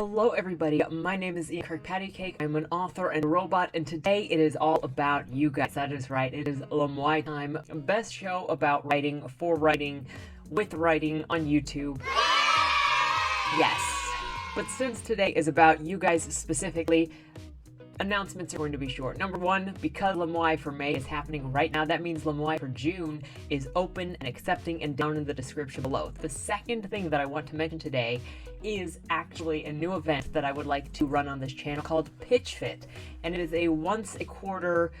Hello everybody, my name is KirkpattieCake. I'm an author and robot, and today it is all about you guys. That is right, it is LMIAY time, best show about writing, for writing, with writing on YouTube. Yes, but since today is about you guys specifically, announcements are going to be short. Number one, because LMIAY for May is happening right now, that means LMIAY for June is open and accepting and down in the description below. The second thing that I want to mention today is actually a new event that I would like to run on this channel called Pitch Fit, and it is a once a quarter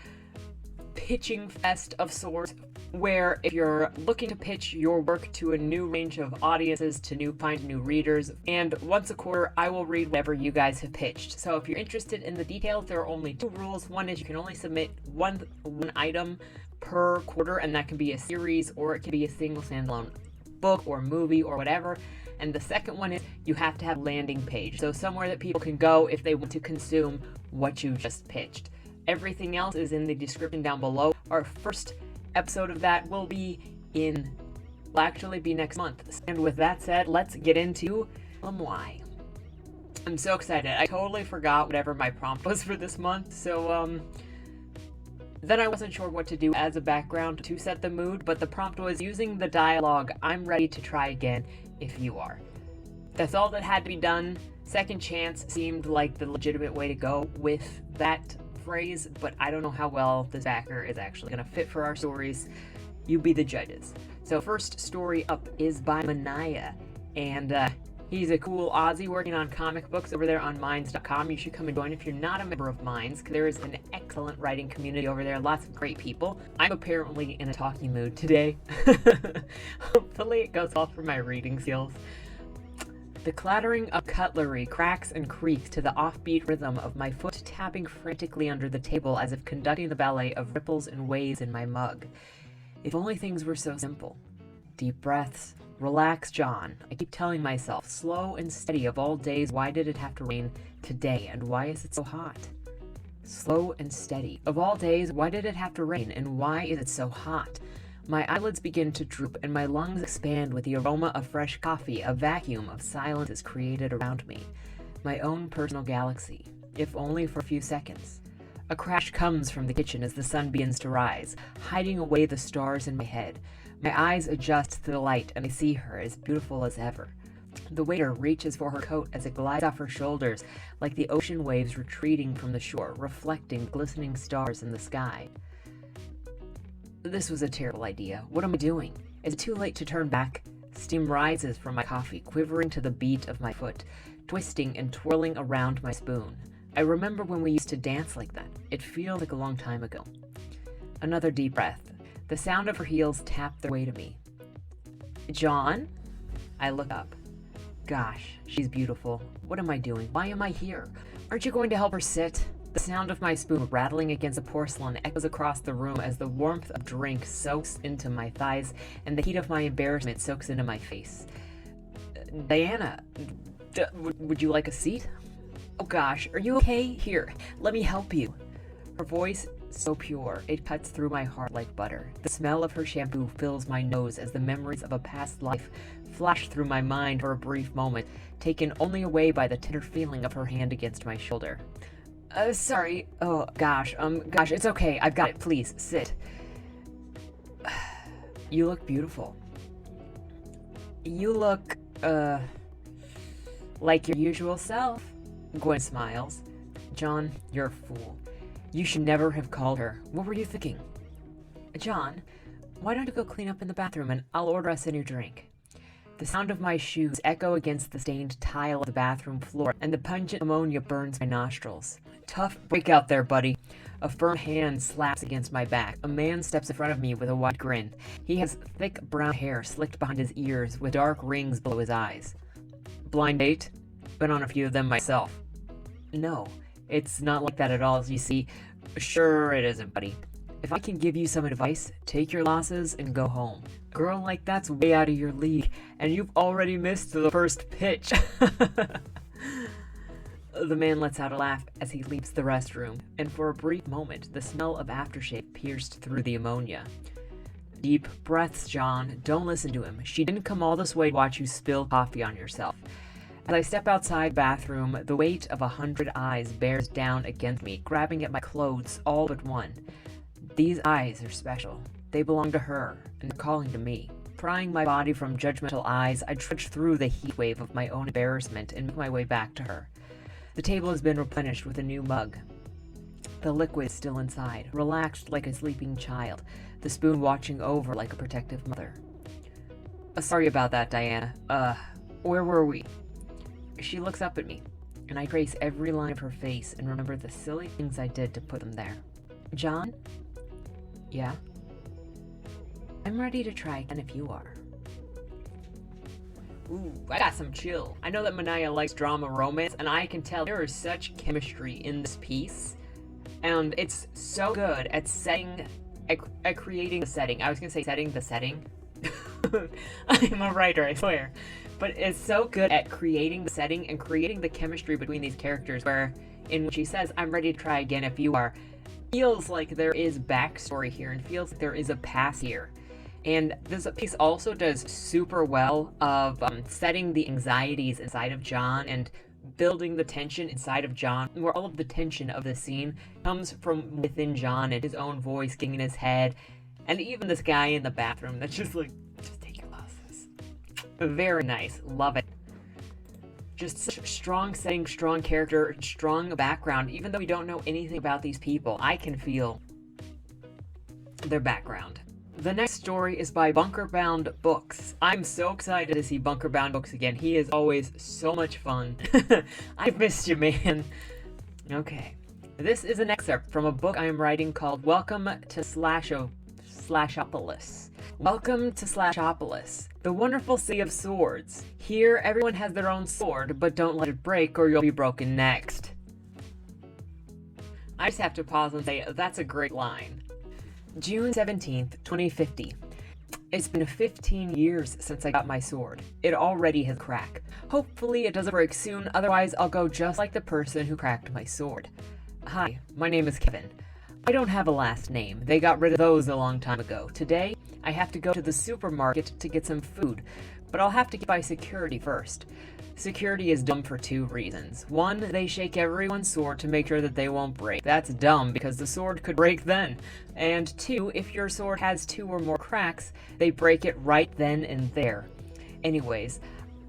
pitching fest of sorts, where if you're looking to pitch your work to a new range of audiences, to find new readers, and once a quarter I will read whatever you guys have pitched. So if you're interested in the details, there are only two rules. One is you can only submit one item per quarter, and that can be a series or it can be a single standalone book or movie or whatever. And the second one is you have to have a landing page, so somewhere that people can go if they want to consume what you just pitched. Everything else is in the description down below. Our first episode of that will actually be next month. And with that said, let's get into LMIAY. I'm so excited. I totally forgot whatever my prompt was for this month, so then I wasn't sure what to do as a background to set the mood, but the prompt was using the dialogue, "I'm ready to try again if you are." That's all that had to be done. Second chance seemed like the legitimate way to go with that phrase, but I don't know how well this backer is actually going to fit for our stories. You be the judges. So first story up is by LMIAY, and he's a cool Aussie working on comic books over there on Minds.com. You should come and join if you're not a member of Minds, because there is an excellent writing community over there, lots of great people. I'm apparently in a talking mood today. Hopefully it goes well for my reading skills. The clattering of cutlery cracks and creaks to the offbeat rhythm of my foot tapping frantically under the table as if conducting the ballet of ripples and waves in my mug. If only things were so simple. Deep breaths. Relax, John. I keep telling myself, slow and steady. Of all days, why did it have to rain today, and why is it so hot? Slow and steady. Of all days, why did it have to rain, and why is it so hot? My eyelids begin to droop, and my lungs expand with the aroma of fresh coffee. A vacuum of silence is created around me. My own personal galaxy, if only for a few seconds. A crash comes from the kitchen as the sun begins to rise, hiding away the stars in my head. My eyes adjust to the light, and I see her as beautiful as ever. The waiter reaches for her coat as it glides off her shoulders, like the ocean waves retreating from the shore, reflecting glistening stars in the sky. This was a terrible idea. What am I doing? Is it too late to turn back? Steam rises from my coffee, quivering to the beat of my foot, twisting and twirling around my spoon. I remember when we used to dance like that. It feels like a long time ago. Another deep breath. The sound of her heels tap their way to me. John? I look up. Gosh, she's beautiful. What am I doing? Why am I here? Aren't you going to help her sit? The sound of my spoon rattling against the porcelain echoes across the room as the warmth of drink soaks into my thighs and the heat of my embarrassment soaks into my face. Diana, would you like a seat? Oh gosh, are you okay? Here, let me help you. Her voice so pure, it cuts through my heart like butter. The smell of her shampoo fills my nose as the memories of a past life flash through my mind for a brief moment, taken only away by the tender feeling of her hand against my shoulder. Sorry. Oh, gosh, it's okay. I've got it. Please, sit. You look beautiful. You look, like your usual self. Gwen smiles. John, you're a fool. You should never have called her. What were you thinking? John, why don't you go clean up in the bathroom and I'll order us a new drink? The sound of my shoes echo against the stained tile of the bathroom floor, and the pungent ammonia burns my nostrils. Tough break out there, buddy. A firm hand slaps against my back. A man steps in front of me with a wide grin. He has thick brown hair slicked behind his ears with dark rings below his eyes. Blind date? Been on a few of them myself. No, it's not like that at all, you see. Sure it isn't, buddy. If I can give you some advice, take your losses and go home. A girl like that's way out of your league, and you've already missed the first pitch. The man lets out a laugh as he leaves the restroom, and for a brief moment, the smell of aftershave pierced through the ammonia. Deep breaths, John. Don't listen to him. She didn't come all this way to watch you spill coffee on yourself. As I step outside the bathroom, the weight of 100 eyes bears down against me, grabbing at my clothes all but one. These eyes are special. They belong to her, and they're calling to me. Prying my body from judgmental eyes, I trudge through the heat wave of my own embarrassment and make my way back to her. The table has been replenished with a new mug. The liquid is still inside, relaxed like a sleeping child, the spoon watching over like a protective mother. Sorry about that, Diana. Where were we? She looks up at me, and I trace every line of her face and remember the silly things I did to put them there. John? Yeah? I'm ready to try again if you are. Ooh, I got some chill. I know that Manaya likes drama romance, and I can tell there is such chemistry in this piece. And it's so good at creating the setting. I was gonna say setting the setting. I'm a writer, I swear. But it's so good at creating the setting and creating the chemistry between these characters, where in which she says, I'm ready to try again if you are. Feels like there is backstory here and feels like there is a past here. And this piece also does super well of setting the anxieties inside of John and building the tension inside of John, where all of the tension of the scene comes from within John and his own voice getting in his head. And even this guy in the bathroom that's just like, just take your losses. Very nice. Love it. Just such a strong setting, strong character, strong background. Even though we don't know anything about these people, I can feel their background. The next story is by Bunkerbound Books. I'm so excited to see Bunkerbound Books again. He is always so much fun. I've missed you, man. Okay. This is an excerpt from a book I am writing called Welcome to Slashopolis. Welcome to Slashopolis, the wonderful city of swords. Here, everyone has their own sword, but don't let it break or you'll be broken next. I just have to pause and say, that's a great line. June 17th, 2050. It's been 15 years since I got my sword. It already has cracked. Hopefully it doesn't break soon, otherwise I'll go just like the person who cracked my sword. Hi, my name is Kevin. I don't have a last name. They got rid of those a long time ago. Today, I have to go to the supermarket to get some food, but I'll have to get by security first. Security is dumb for two reasons. One, they shake everyone's sword to make sure that they won't break. That's dumb because the sword could break then. And two, if your sword has 2 or more cracks, they break it right then and there. Anyways,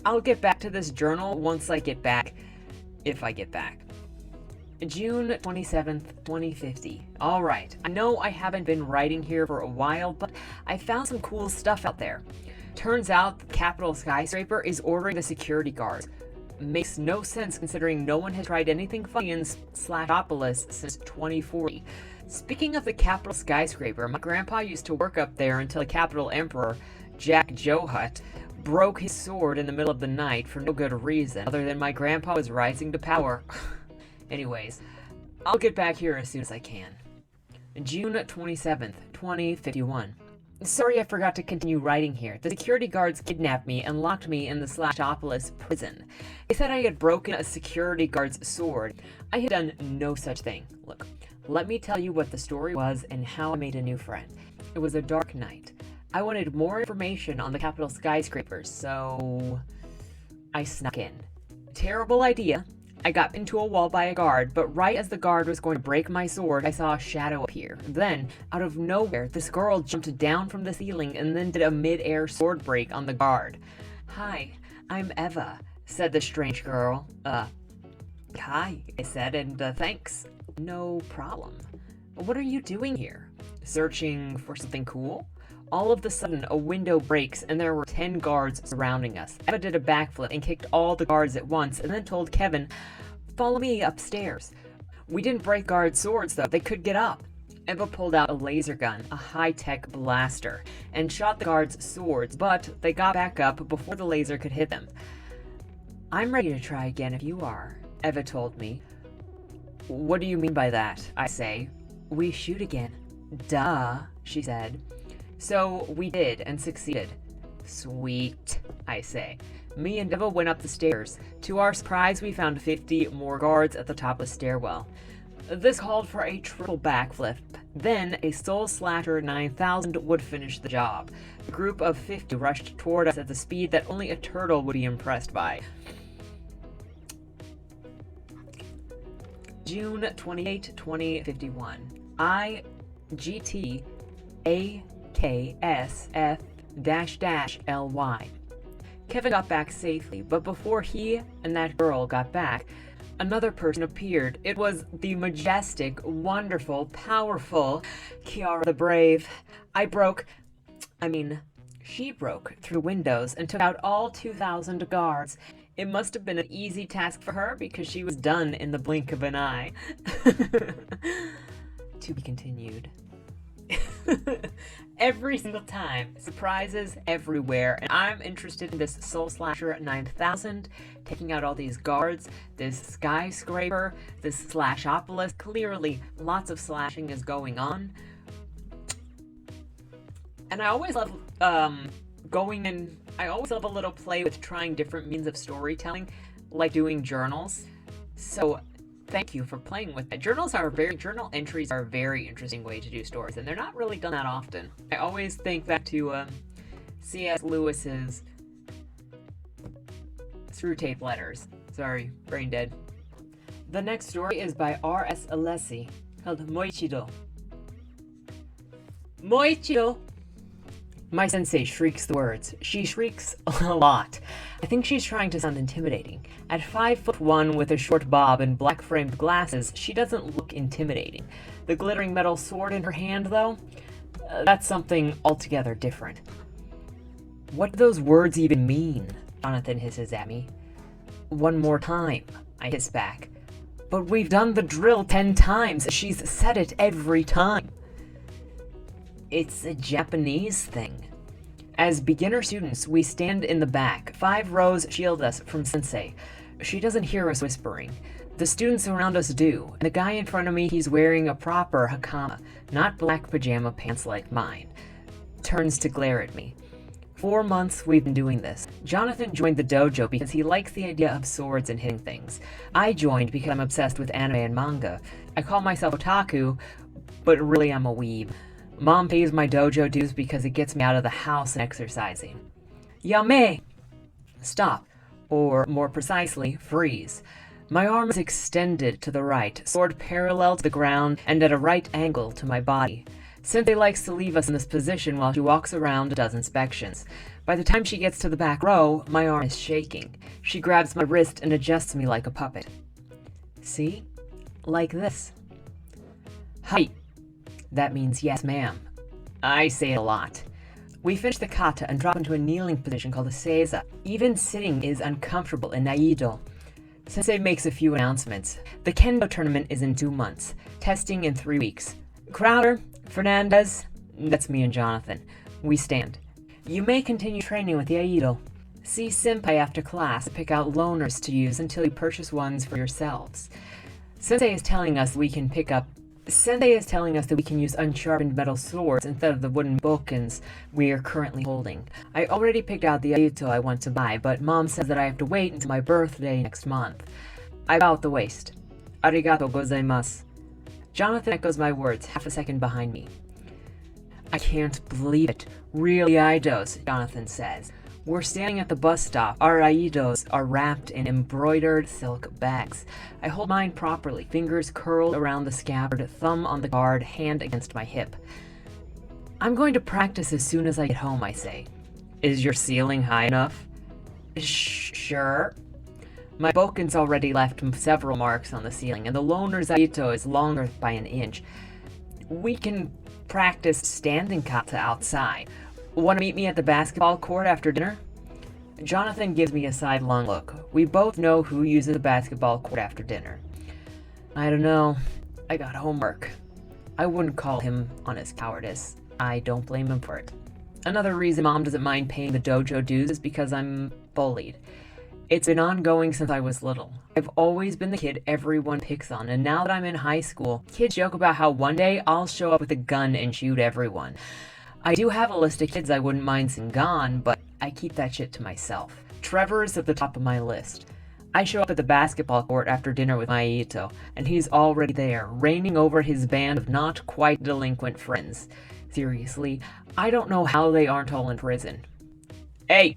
I'll get back to this journal once I get back, if I get back. June 27th, 2050. Alright, I know I haven't been writing here for a while, but I found some cool stuff out there. Turns out the Capitol skyscraper is ordering the security guards. Makes no sense considering no one has tried anything funny in Slashopolis since 2040. Speaking of the Capitol skyscraper, my grandpa used to work up there until the Capitol Emperor, Jack Johut, broke his sword in the middle of the night for no good reason, other than my grandpa was rising to power. Anyways, I'll get back here as soon as I can. June 27th, 2051. Sorry I forgot to continue writing here. The security guards kidnapped me and locked me in the Slashopolis prison. They said I had broken a security guard's sword. I had done no such thing. Look, let me tell you what the story was and how I made a new friend. It was a dark night. I wanted more information on the Capitol skyscrapers, so I snuck in. Terrible idea. I got into a wall by a guard, but right as the guard was going to break my sword, I saw a shadow appear. Then, out of nowhere, this girl jumped down from the ceiling and then did a mid-air sword break on the guard. Hi, I'm Eva, said the strange girl. Hi, I said, and thanks. No problem. What are you doing here? Searching for something cool? All of a sudden, a window breaks and there were 10 guards surrounding us. Eva did a backflip and kicked all the guards at once and then told Kevin, "Follow me upstairs." We didn't break guard swords though, they could get up. Eva pulled out a laser gun, a high-tech blaster, and shot the guards' swords, but they got back up before the laser could hit them. "I'm ready to try again if you are," Eva told me. "What do you mean by that?" I say. "We shoot again." "Duh," she said. So we did and succeeded. Sweet, I say. Me and Eva went up the stairs. To our surprise, we found 50 more guards at the top of the stairwell. This called for a triple backflip. Then a Soul Slasher 9000 would finish the job. A group of 50 rushed toward us at the speed that only a turtle would be impressed by. June 28, 2051. IGTAKSF-LY. Kevin got back safely, but before he and that girl got back, another person appeared. It was the majestic, wonderful, powerful Kiara the Brave. She broke through windows and took out all 2,000 guards. It must have been an easy task for her because she was done in the blink of an eye. To be continued. Every single time. Surprises everywhere. And I'm interested in this Soul Slasher 9000, taking out all these guards, this skyscraper, this Slashopolis. Clearly, lots of slashing is going on. And I always love I always love a little play with trying different means of storytelling, like doing journals. So thank you for playing with it. Journal entries are a very interesting way to do stories, and they're not really done that often. I always think back to C.S. Lewis's Through Tape Letters. Sorry, brain dead. The next story is by R.S. Alessi, called Moichido. Moichido! My sensei shrieks the words. She shrieks a lot. I think she's trying to sound intimidating. At 5'1" with a short bob and black-framed glasses, she doesn't look intimidating. The glittering metal sword in her hand, though, that's something altogether different. What do those words even mean? Jonathan hisses at me. One more time, I hiss back. But we've done the drill 10 times. She's said it every time. It's a Japanese thing. As beginner students, we stand in the back. 5 rows shield us from sensei. She doesn't hear us whispering. The students around us do. And the guy in front of me, he's wearing a proper hakama, not black pajama pants like mine. Turns to glare at me. 4 months we've been doing this. Jonathan joined the dojo because he likes the idea of swords and hitting things. I joined because I'm obsessed with anime and manga. I call myself otaku, but really I'm a weeb. Mom pays my dojo dues because it gets me out of the house and exercising. Yame! Stop. Or, more precisely, freeze. My arm is extended to the right, sword parallel to the ground and at a right angle to my body. Sensei likes to leave us in this position while she walks around and does inspections. By the time she gets to the back row, my arm is shaking. She grabs my wrist and adjusts me like a puppet. See? Like this. Hi. That means yes, ma'am. I say it a lot. We finish the kata and drop into a kneeling position called a seiza. Even sitting is uncomfortable in Naido. Sensei makes a few announcements. The kendo tournament is in 2 months. Testing in 3 weeks. Crowder, Fernandez, that's me and Jonathan. We stand. You may continue training with the Aido. See senpai after class and pick out loaners to use until you purchase ones for yourselves. Sensei is telling us we can use unsharpened metal swords instead of the wooden bokens we are currently holding. I already picked out the Aito I want to buy, but Mom says that I have to wait until my birthday next month. I bow at the waist. Arigato gozaimasu. Jonathan echoes my words, half a second behind me. I can't believe it. Really Aidos, Jonathan says. We're standing at the bus stop. Our Aidos are wrapped in embroidered silk bags. I hold mine properly, fingers curled around the scabbard, thumb on the guard, hand against my hip. I'm going to practice as soon as I get home, I say. Is your ceiling high enough? Sure. My boken's already left several marks on the ceiling, and the loaner's Aito is longer by an inch. We can practice standing kata outside. Want to meet me at the basketball court after dinner? Jonathan gives me a sidelong look. We both know who uses the basketball court after dinner. I don't know. I got homework. I wouldn't call him on his cowardice. I don't blame him for it. Another reason Mom doesn't mind paying the dojo dues is because I'm bullied. It's been ongoing since I was little. I've always been the kid everyone picks on, and now that I'm in high school, kids joke about how one day I'll show up with a gun and shoot everyone. I do have a list of kids I wouldn't mind seeing gone, but I keep that shit to myself. Trevor's at the top of my list. I show up at the basketball court after dinner with my Ito, and he's already there, reigning over his band of not quite delinquent friends. Seriously, I don't know how they aren't all in prison. Hey,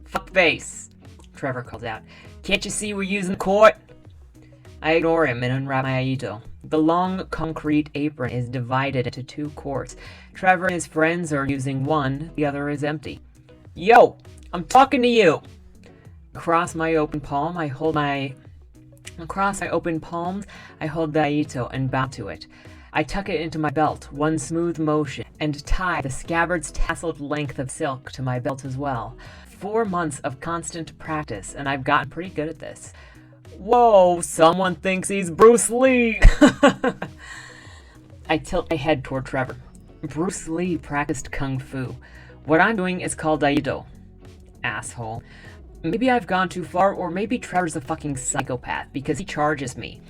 fuck face, Trevor calls out. Can't you see we're using the court? I ignore him and unwrap my Aito. The long concrete apron is divided into 2 quarts. Trevor and his friends are using one, the other is empty. Yo, I'm talking to you! Across my open palms, I hold the Aito and bow to it. I tuck it into my belt, one smooth motion, and tie the scabbard's tasseled length of silk to my belt as well. 4 months of constant practice, and I've gotten pretty good at this. Whoa, someone thinks he's Bruce Lee! I tilt my head toward Trevor. Bruce Lee practiced kung fu. What I'm doing is called Aido. Asshole. Maybe I've gone too far, or maybe Trevor's a fucking psychopath, because he charges me.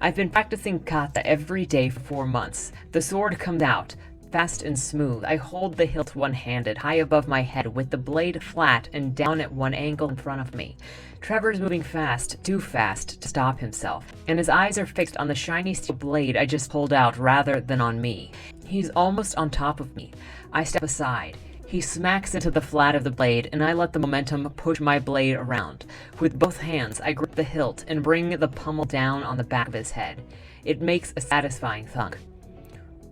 I've been practicing kata every day for 4 months. The sword comes out, fast and smooth. I hold the hilt one-handed, high above my head, with the blade flat and down at one angle in front of me. Trevor's moving fast, too fast to stop himself, and his eyes are fixed on the shiny steel blade I just pulled out rather than on me. He's almost on top of me. I step aside. He smacks into the flat of the blade, and I let the momentum push my blade around. With both hands, I grip the hilt and bring the pommel down on the back of his head. It makes a satisfying thunk.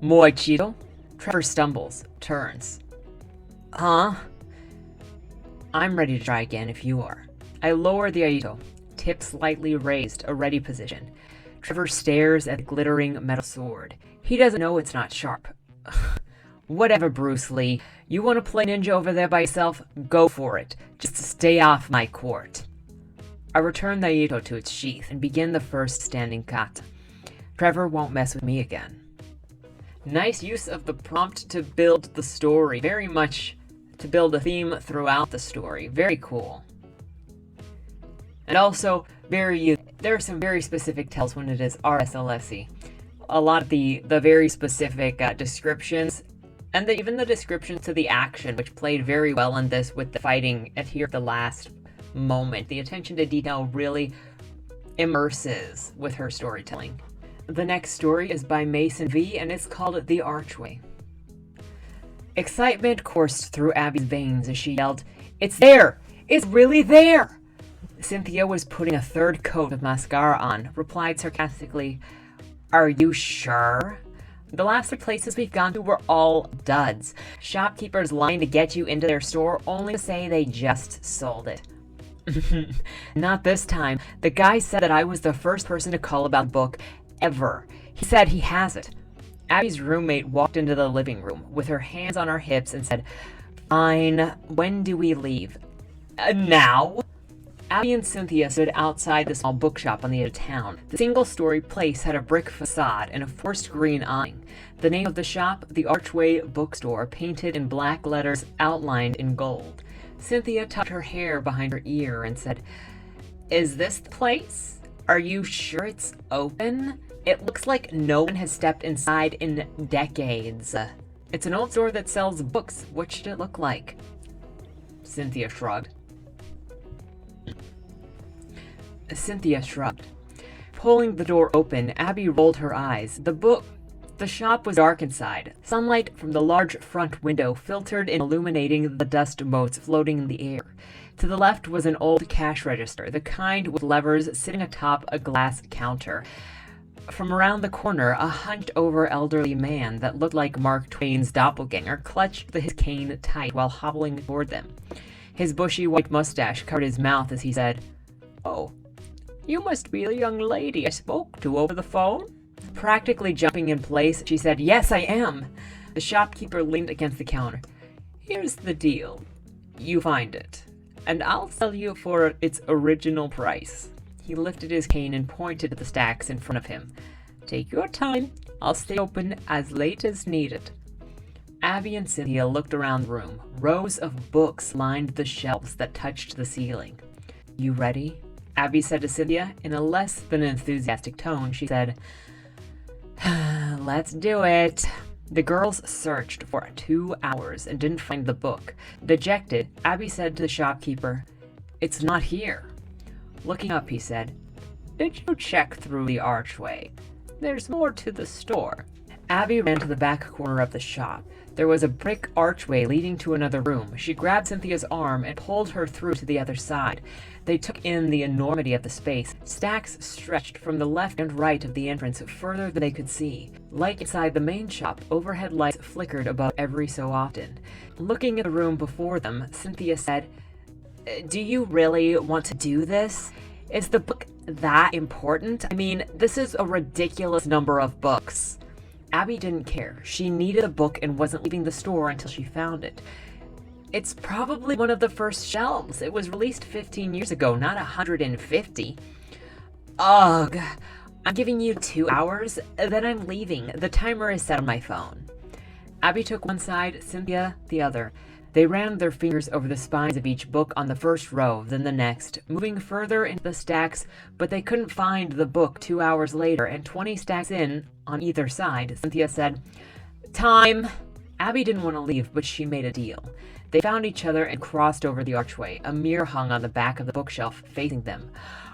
Moi Chido? Trevor stumbles, turns. Huh? I'm ready to try again if you are. I lower the Aito, tip slightly raised, a ready position. Trevor stares at the glittering metal sword. He doesn't know it's not sharp. Whatever, Bruce Lee. You want to play ninja over there by yourself? Go for it. Just stay off my court. I return the Aito to its sheath and begin the first standing kata. Trevor won't mess with me again. Nice use of the prompt to build the story. Very much to build a theme throughout the story. Very cool. And also, there are some very specific tells when it is RSLSE. A lot of the very specific descriptions, and even the descriptions to the action, which played very well in this with the fighting at here at the last moment. The attention to detail really immerses with her storytelling. The next story is by Mason V, and it's called The Archway. Excitement coursed through Abby's veins as she yelled, "It's there! It's really there!" Cynthia was putting a third coat of mascara on, replied sarcastically, "Are you sure? The last 3 places we've gone to were all duds. Shopkeepers lying to get you into their store only to say they just sold it." Not this time. The guy said that I was the first person to call about the book ever. He said he has it. Abby's roommate walked into the living room with her hands on her hips and said, "Fine, when do we leave?" Now? Abby and Cynthia stood outside the small bookshop on the edge of town. The single-story place had a brick facade and a forest green awning. The name of the shop, The Archway Bookstore, painted in black letters outlined in gold. Cynthia tucked her hair behind her ear and said, "Is this the place? Are you sure it's open? It looks like no one has stepped inside in decades. It's an old store that sells books. What should it look like?" Cynthia shrugged. Pulling the door open, Abby rolled her eyes. The shop was dark inside. Sunlight from the large front window filtered in, illuminating the dust motes floating in the air. To the left was an old cash register, the kind with levers sitting atop a glass counter. From around the corner, a hunched-over elderly man that looked like Mark Twain's doppelganger clutched his cane tight while hobbling toward them. His bushy white mustache covered his mouth as he said, "Oh, you must be the young lady I spoke to over the phone?" Practically jumping in place, she said, "Yes, I am." The shopkeeper leaned against the counter. "Here's the deal. You find it, and I'll sell you for its original price." He lifted his cane and pointed at the stacks in front of him. "Take your time. I'll stay open as late as needed." Abby and Cynthia looked around the room. Rows of books lined the shelves that touched the ceiling. "You ready?" Abby said to Cynthia. In a less than enthusiastic tone, she said, "Let's do it." The girls searched for 2 hours and didn't find the book. Dejected, Abby said to the shopkeeper, "It's not here." Looking up, he said, "Did you check through the archway? There's more to the store." Abby ran to the back corner of the shop. There was a brick archway leading to another room. She grabbed Cynthia's arm and pulled her through to the other side. They took in the enormity of the space. Stacks stretched from the left and right of the entrance further than they could see. Like inside the main shop, overhead lights flickered above every so often. Looking at the room before them, Cynthia said, "Do you really want to do this? Is the book that important? I mean, this is a ridiculous number of books." Abby didn't care. She needed a book and wasn't leaving the store until she found it. "It's probably one of the first shelves. It was released 15 years ago, not 150. Ugh. I'm giving you 2 hours, then I'm leaving. The timer is set on my phone." Abby took one side, Cynthia the other. They ran their fingers over the spines of each book on the first row, then the next, moving further into the stacks, but they couldn't find the book 2 hours later, and 20 stacks in, on either side, Cynthia said, "Time." Abby didn't want to leave, but she made a deal. They found each other and crossed over the archway. A mirror hung on the back of the bookshelf, facing them.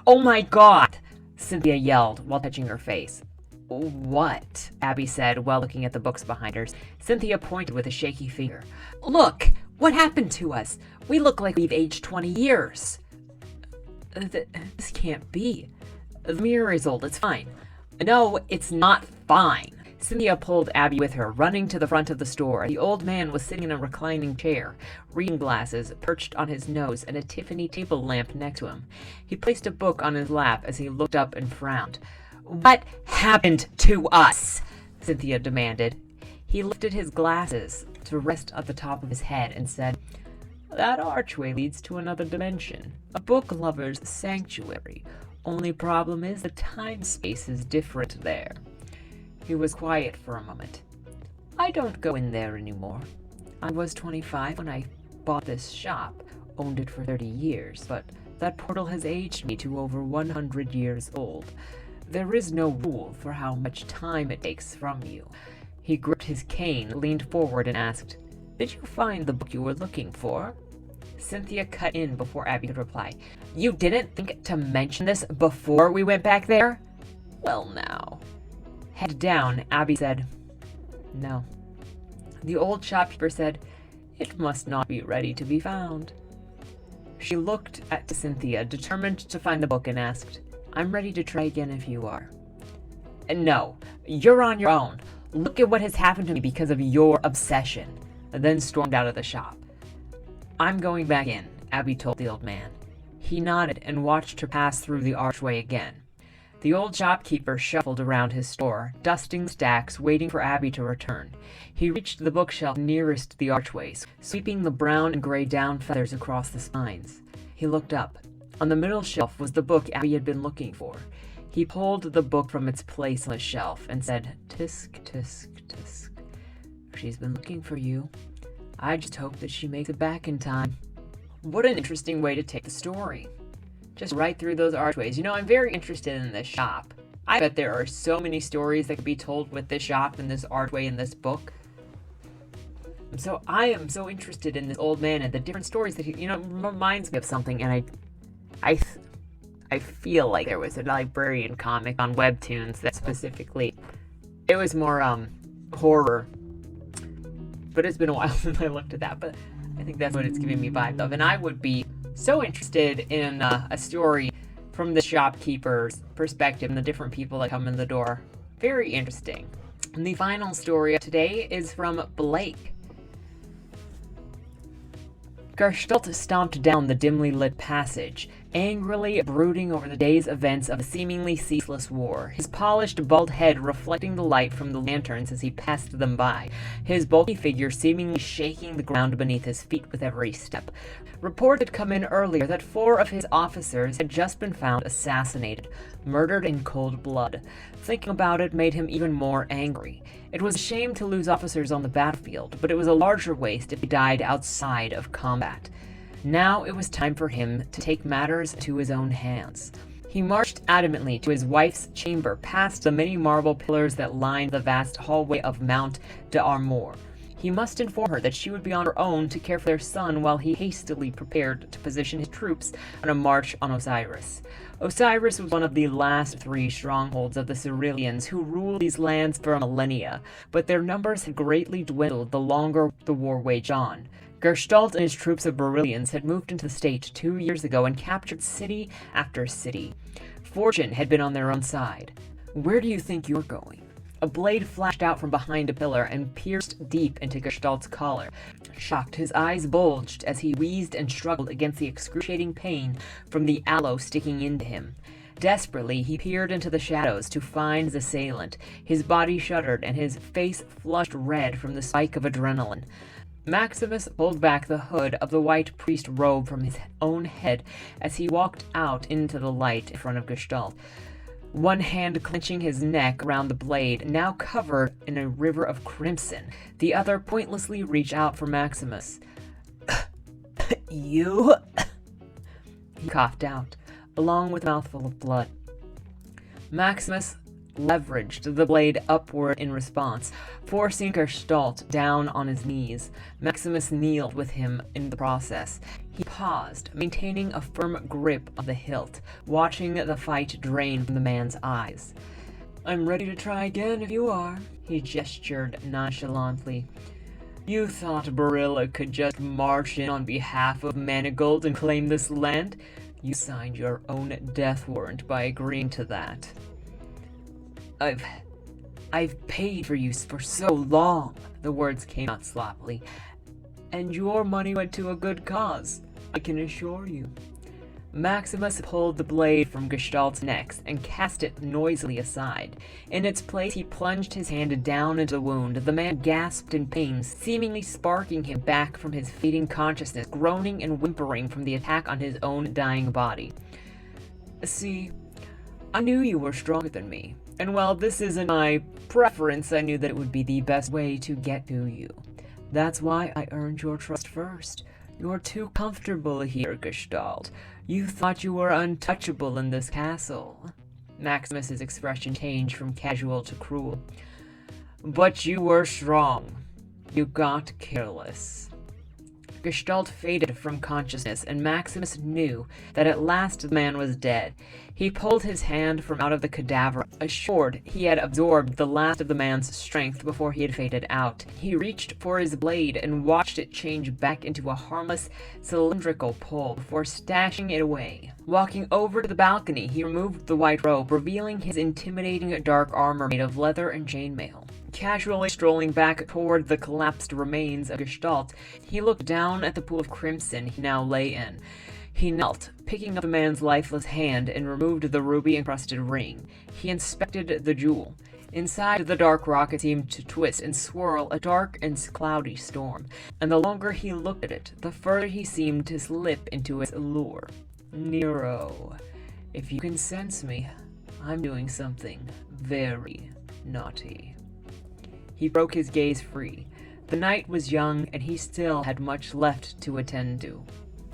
"Oh my God!" Cynthia yelled while touching her face. "What?" Abby said while looking at the books behind her. Cynthia pointed with a shaky finger. "Look! What happened to us? We look like we've aged 20 years. This can't be. The mirror is old. It's fine." "No, it's not fine." Cynthia pulled Abby with her, running to the front of the store. The old man was sitting in a reclining chair, reading glasses perched on his nose and a Tiffany table lamp next to him. He placed a book on his lap as he looked up and frowned. "What happened to us?" Cynthia demanded. He lifted his glasses to rest at the top of his head and said, "That archway leads to another dimension, a book lover's sanctuary. Only problem is the time-space is different there." He was quiet for a moment. "I don't go in there anymore. I was 25 when I bought this shop, owned it for 30 years, but that portal has aged me to over 100 years old. There is no rule for how much time it takes from you." He gripped his cane, leaned forward, and asked, "Did you find the book you were looking for?" Cynthia cut in before Abby could reply. "You didn't think to mention this before we went back there?" "Well, now." Head down, Abby said, "No." The old shopkeeper said, "It must not be ready to be found." She looked at Cynthia, determined to find the book, and asked, "I'm ready to try again if you are." "No, you're on your own. Look at what has happened to me because of your obsession," and then stormed out of the shop. "I'm going back in," Abby told the old man. He nodded and watched her pass through the archway again. The old shopkeeper shuffled around his store, dusting stacks, waiting for Abby to return. He reached the bookshelf nearest the archways, sweeping the brown and gray down feathers across the spines. He looked up. On the middle shelf was the book Abby had been looking for. He pulled the book from its place on the shelf and said, "Tisk, tisk, tisk. She's been looking for you. I just hope that she makes it back in time." What an interesting way to take the story. Just right through those archways. You know, I'm very interested in this shop. I bet there are so many stories that could be told with this shop and this archway in this book. So I am so interested in this old man and the different stories that he, reminds me of something. And I feel like there was a librarian comic on Webtoons that specifically, it was more horror. But it's been a while since I looked at that. But I think that's what it's giving me vibes of. And I would be so interested in a story from the shopkeeper's perspective and the different people that come in the door. Very interesting. And the final story of today is from Blake. Gestalt stomped down the dimly lit passage, angrily brooding over the day's events of a seemingly ceaseless war, his polished bald head reflecting the light from the lanterns as he passed them by, his bulky figure seemingly shaking the ground beneath his feet with every step. Report had come in earlier that 4 of his officers had just been found assassinated, murdered in cold blood. Thinking about it made him even more angry. It was a shame to lose officers on the battlefield, but it was a larger waste if they died outside of combat. Now it was time for him to take matters into his own hands. He marched adamantly to his wife's chamber, past the many marble pillars that lined the vast hallway of Mount d'Armor. He must inform her that she would be on her own to care for their son while he hastily prepared to position his troops on a march on Osiris. Osiris was one of the last 3 strongholds of the Cerealians who ruled these lands for millennia, but their numbers had greatly dwindled the longer the war waged on. Gestalt and his troops of Beryllians had moved into the state 2 years ago and captured city after city. Fortune had been on their own side. "Where do you think you're going?" A blade flashed out from behind a pillar and pierced deep into Gestalt's collar. Shocked, his eyes bulged as he wheezed and struggled against the excruciating pain from the aloe sticking into him. Desperately, he peered into the shadows to find his assailant. His body shuddered and his face flushed red from the spike of adrenaline. Maximus pulled back the hood of the white priest robe from his own head as he walked out into the light in front of Gestalt, one hand clenching his neck around the blade, now covered in a river of crimson. The other pointlessly reached out for Maximus. "You?" he coughed out, along with a mouthful of blood. Maximus leveraged the blade upward in response, forcing Gestalt down on his knees. Maximus kneeled with him in the process. He paused, maintaining a firm grip on the hilt, watching the fight drain from the man's eyes. "I'm ready to try again if you are," he gestured nonchalantly. "You thought Barilla could just march in on behalf of Manigold and claim this land? You signed your own death warrant by agreeing to that." I've paid for you for so long," the words came out sloppily. "And your money went to a good cause, I can assure you." Maximus pulled the blade from Gestalt's neck and cast it noisily aside. In its place, he plunged his hand down into the wound. The man gasped in pain, seemingly sparking him back from his fading consciousness, groaning and whimpering from the attack on his own dying body. "See, I knew you were stronger than me. And while this isn't my preference, I knew that it would be the best way to get to you. That's why I earned your trust first. You're too comfortable here, Gestalt. You thought you were untouchable in this castle." Maximus's expression changed from casual to cruel. "But you were strong. You got careless." Gestalt faded from consciousness, and Maximus knew that at last the man was dead. He pulled his hand from out of the cadaver, assured he had absorbed the last of the man's strength before he had faded out. He reached for his blade and watched it change back into a harmless, cylindrical pole before stashing it away. Walking over to the balcony, he removed the white robe, revealing his intimidating dark armor made of leather and chainmail. Casually strolling back toward the collapsed remains of Gestalt, he looked down at the pool of crimson he now lay in. He knelt, picking up the man's lifeless hand, and removed the ruby-encrusted ring. He inspected the jewel. Inside, the dark rock it seemed to twist and swirl a dark and cloudy storm, and the longer he looked at it, the further he seemed to slip into its allure. "Nero, if you can sense me, I'm doing something very naughty." He broke his gaze free. The night was young, and he still had much left to attend to.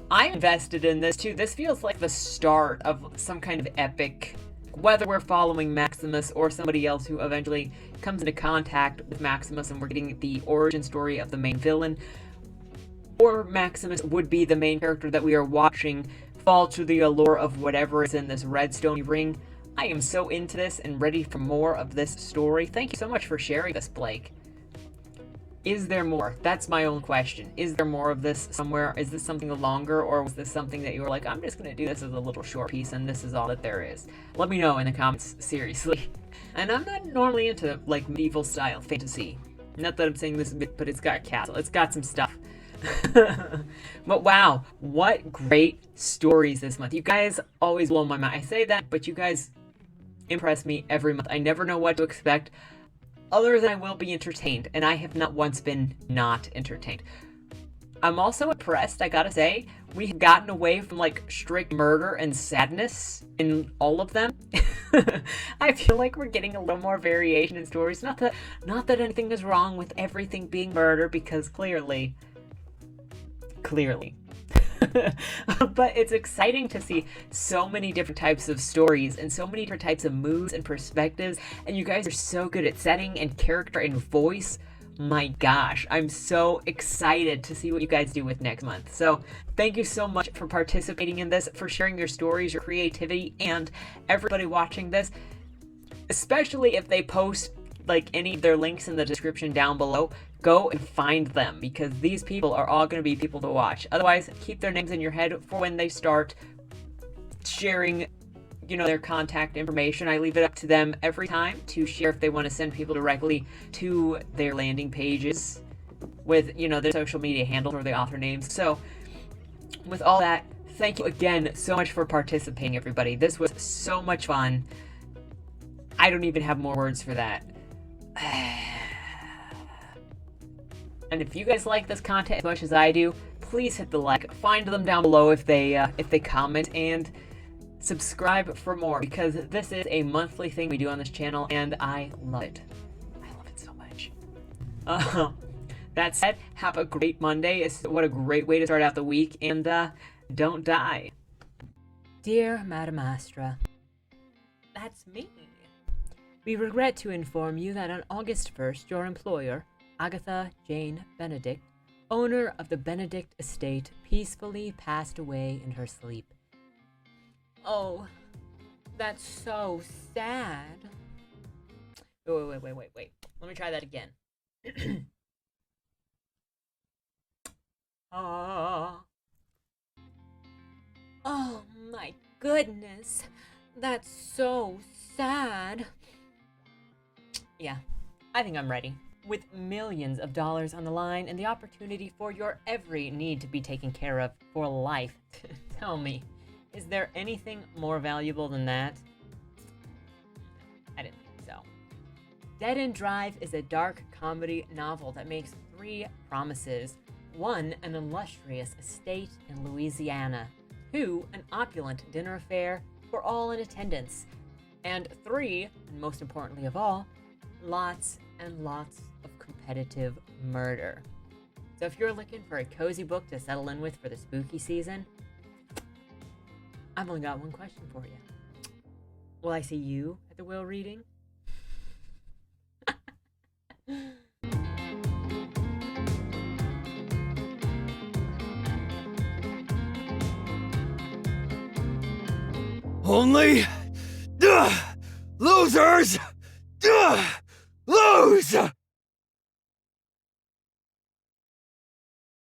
I'm invested in this, too. This feels like the start of some kind of epic, whether we're following Maximus or somebody else who eventually comes into contact with Maximus and we're getting the origin story of the main villain, or Maximus would be the main character that we are watching fall to the allure of whatever is in this red stony ring. I am so into this and ready for more of this story. Thank you so much for sharing this, Blake. Is there more? That's my own question. Is there more of this somewhere? Is this something longer, or was this something that you were like, I'm just going to do this as a little short piece and this is all that there is? Let me know in the comments, seriously. And I'm not normally into, like, medieval style fantasy. Not that I'm saying this, but it's got a castle. It's got some stuff. But wow, what great stories this month. You guys always blow my mind. I say that, but you guys impress me every month. I never know what to expect, other than I will be entertained, and I have not once been not entertained. I'm also impressed, I gotta say, we have gotten away from, like, strict murder and sadness in all of them. I feel like we're getting a little more variation in stories. Not that anything is wrong with everything being murder, because clearly. But it's exciting to see so many different types of stories and so many different types of moods and perspectives, and you guys are so good at setting and character and voice. my gosh, I'm so excited to see what you guys do with next month. So thank you so much for participating in this, for sharing your stories, your creativity, and everybody watching this, especially if they post like any of their links in the description down below. Go and find them, because these people are all going to be people to watch. Otherwise, keep their names in your head for when they start sharing, you know, their contact information. I leave it up to them every time to share if they want to send people directly to their landing pages with, you know, their social media handles or the author names. So with all that, thank you again so much for participating, everybody. This was so much fun. I don't even have more words for that. And if you guys like this content as much as I do, please hit the like. Find them down below if they comment, and subscribe for more, because this is a monthly thing we do on this channel, and I love it. I love it so much. That said, have a great Monday. What a great way to start out the week, and don't die. Dear Madam Astra, That's me. we regret to inform you that on August 1st, your employer, Agatha Jane Benedict, owner of the Benedict estate, peacefully passed away in her sleep. Oh, that's so sad. Wait. Let me try that again. Oh my goodness. That's so sad. Yeah, I think I'm ready. With millions of dollars on the line and the opportunity for your every need to be taken care of for life, tell me, is there anything more valuable than that? I didn't think so. Dead End Drive is a dark comedy novel that makes 3 promises. 1, an illustrious estate in Louisiana. 2, an opulent dinner affair for all in attendance. And 3, and most importantly of all, lots and lots of competitive murder. So if you're looking for a cozy book to settle in with for the spooky season, I've only got one question for you. Will I see you at the will reading? Only losers!